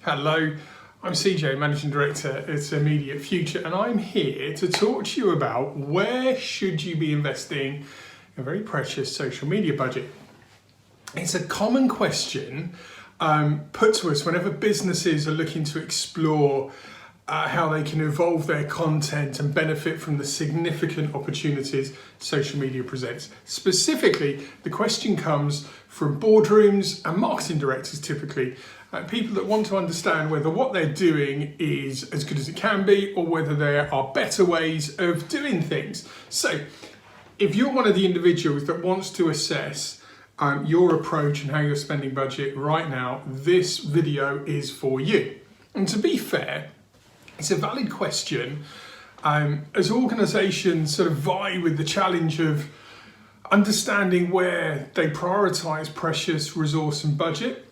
Hello, I'm CJ, Managing Director at Immediate Future, and I'm here to talk to you about where should you be investing a very precious social media budget. It's a common question put to us whenever businesses are looking to explore how they can evolve their content and benefit from the significant opportunities social media presents. Specifically, the question comes from boardrooms and marketing directors typically, people that want to understand whether what they're doing is as good as it can be or whether there are better ways of doing things. So if you're one of the individuals that wants to assess your approach and how you're spending budget right now, this video is for you. And to be fair, it's a valid question as organisations sort of vie with the challenge of understanding where they prioritise precious resource and budget.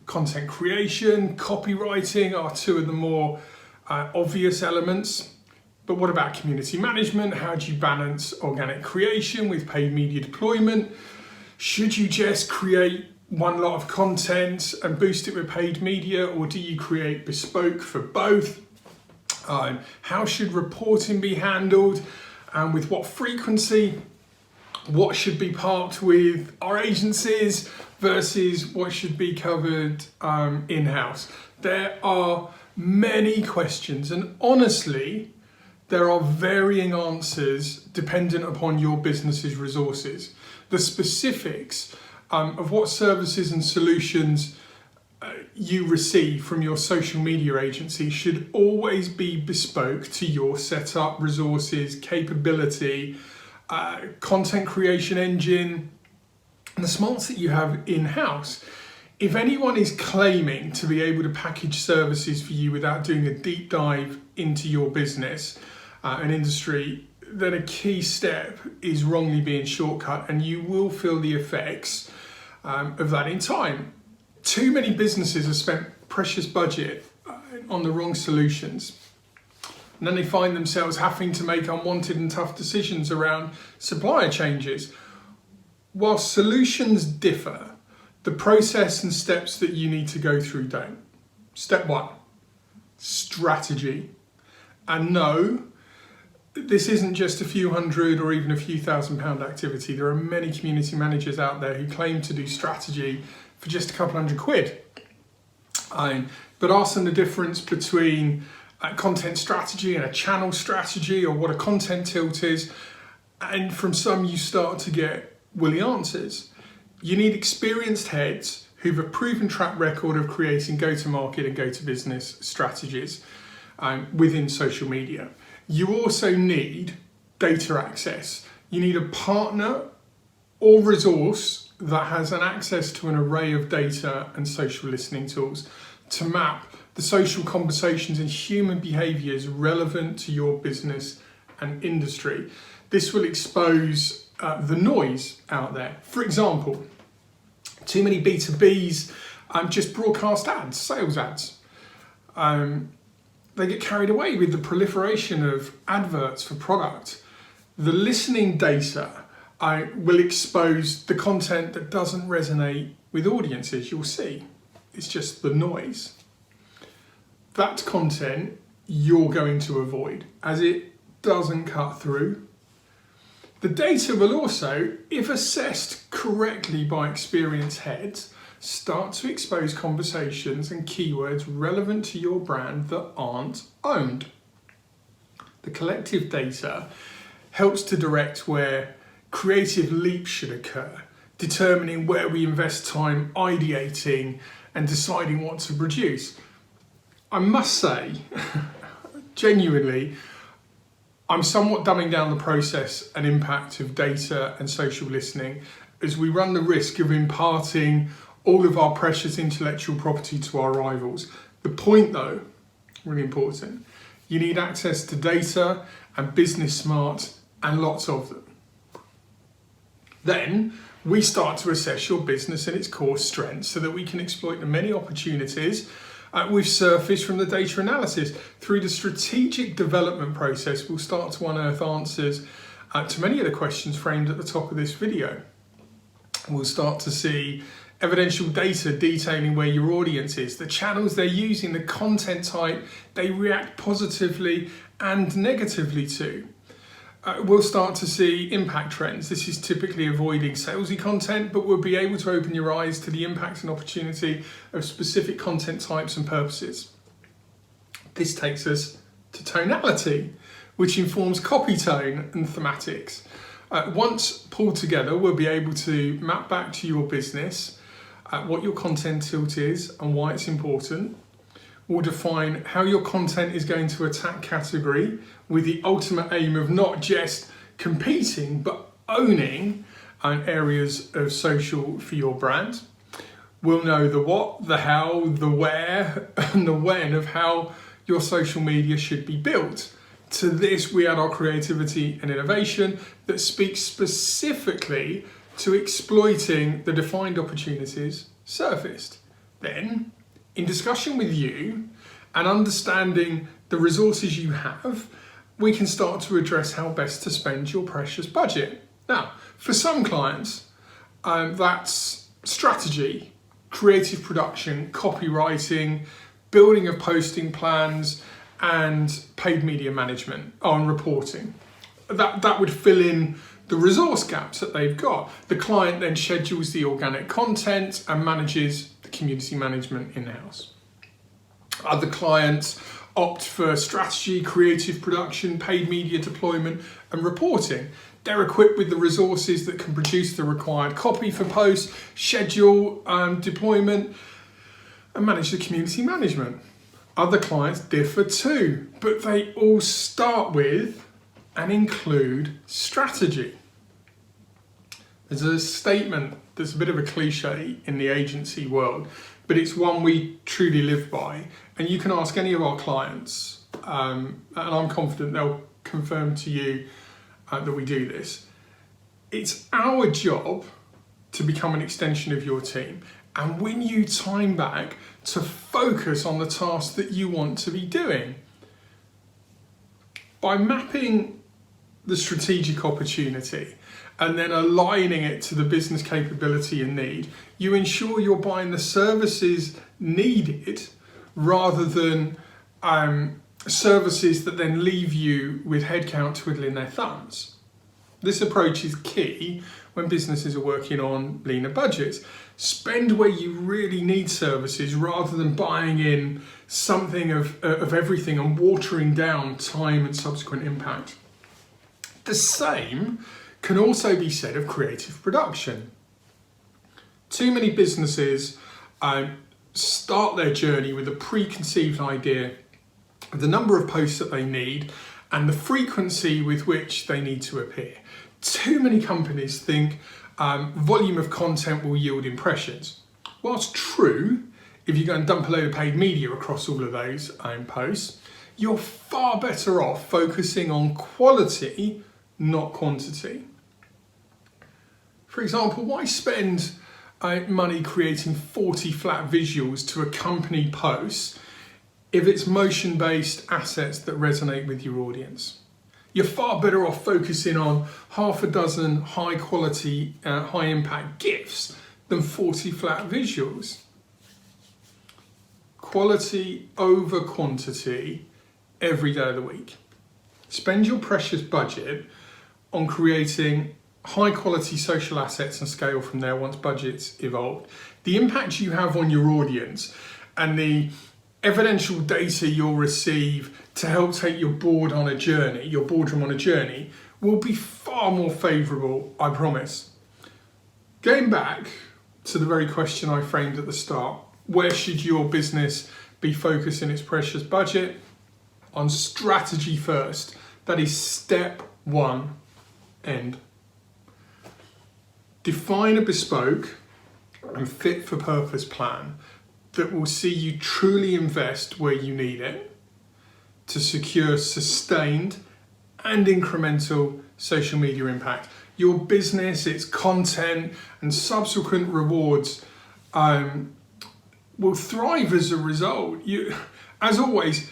Content creation, copywriting are two of the more obvious elements. But what about community management? How do you balance organic creation with paid media deployment? Should you just create one lot of content and boost it with paid media, or do you create bespoke for both? How should reporting be handled and with what frequency? What should be parked with our agencies versus what should be covered in-house? There are many questions, and honestly, there are varying answers dependent upon your business's resources. The specifics of what services and solutions you receive from your social media agency should always be bespoke to your setup, resources, capability, content creation engine, and the smarts that you have in-house. If anyone is claiming to be able to package services for you without doing a deep dive into your business and industry, then a key step is wrongly being shortcut, and you will feel the effects of that in time. Too many businesses have spent precious budget on the wrong solutions. And then they find themselves having to make unwanted and tough decisions around supplier changes. While solutions differ, the process and steps that you need to go through don't. Step one, strategy. And no, this isn't just a few hundred or even a few £1,000 activity. There are many community managers out there who claim to do strategy for just a couple £100. But ask them the difference between a content strategy and a channel strategy, or what a content tilt is, and from some you start to get woolly answers. You need experienced heads who've a proven track record of creating go-to-market and go-to-business strategies within social media. You also need data access. You need a partner or resource that has an access to an array of data and social listening tools to map the social conversations and human behaviours relevant to your business and industry. This will expose the noise out there. For example, too many B2Bs just broadcast ads, sales ads. They get carried away with the proliferation of adverts for product. The listening data will expose the content that doesn't resonate with audiences. You'll see, it's just the noise. That content you're going to avoid, as it doesn't cut through. The data will also, if assessed correctly by experienced heads, start to expose conversations and keywords relevant to your brand that aren't owned. The collective data helps to direct where creative leaps should occur, determining where we invest time ideating and deciding what to produce. I must say, genuinely, I'm somewhat dumbing down the process and impact of data and social listening, as we run the risk of imparting all of our precious intellectual property to our rivals. The point though, really important, you need access to data and business smarts, and lots of them. Then we start to assess your business and its core strengths so that we can exploit the many opportunities we've surfaced from the data analysis. Through the strategic development process, we'll start to unearth answers to many of the questions framed at the top of this video. We'll start to see evidential data detailing where your audience is, the channels they're using, the content type they react positively and negatively to. We'll start to see impact trends. This is typically avoiding salesy content, but we'll be able to open your eyes to the impact and opportunity of specific content types and purposes. This takes us to tonality, which informs copy tone and thematics. Once pulled together, we'll be able to map back to your business what your content tilt is and why it's important. We'll define how your content is going to attack category with the ultimate aim of not just competing, but owning areas of social for your brand. We'll know the what, the how, the where, and the when of how your social media should be built. To this, we add our creativity and innovation that speaks specifically to exploiting the defined opportunities surfaced. Then, in discussion with you and understanding the resources you have, we can start to address how best to spend your precious budget. Now, for some clients, that's strategy, creative production, copywriting, building of posting plans, and paid media management on reporting. That would fill in the resource gaps that they've got. The client then schedules the organic content and manages the community management in-house. Other clients opt for strategy, creative production, paid media deployment, and reporting. They're equipped with the resources that can produce the required copy for posts, schedule deployment, and manage the community management. Other clients differ too, but they all start with and include strategy. There's a statement that's a bit of a cliche in the agency world, but it's one we truly live by. And you can ask any of our clients, and I'm confident they'll confirm to you that we do this. It's our job to become an extension of your team and win you time back to focus on the tasks that you want to be doing. By mapping the strategic opportunity and then aligning it to the business capability and need, you ensure you're buying the services needed rather than services that then leave you with headcount twiddling their thumbs. This approach is key when businesses are working on leaner budgets. Spend where you really need services rather than buying in something of everything and watering down time and subsequent impact. The same can also be said of creative production. Too many businesses start their journey with a preconceived idea of the number of posts that they need and the frequency with which they need to appear. Too many companies think volume of content will yield impressions. Whilst true, if you go and dump a load of paid media across all of those posts, you're far better off focusing on quality, not quantity. For example, why spend money creating 40 flat visuals to accompany posts if it's motion-based assets that resonate with your audience? You're far better off focusing on half a dozen high quality, high impact GIFs than 40 flat visuals. Quality over quantity every day of the week. Spend your precious budget on creating high quality social assets and scale from there once budgets evolve. The impact you have on your audience and the evidential data you'll receive to help take your boardroom on a journey, will be far more favourable, I promise. Going back to the very question I framed at the start, where should your business be focusing its precious budget? On strategy first. That is step one, end. Define a bespoke and fit for purpose plan that will see you truly invest where you need it to secure sustained and incremental social media impact. Your business, its content, and subsequent rewards will thrive as a result. As always,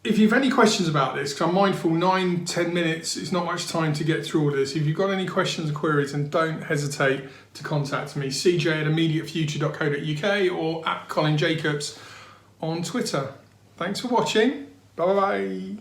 if you've any questions about this, because I'm mindful 9-10 minutes is not much time to get through all this. If you've got any questions or queries, then don't hesitate to contact me, cj@immediatefuture.co.uk or @Colin Jacobs on Twitter. Thanks for watching. Bye bye.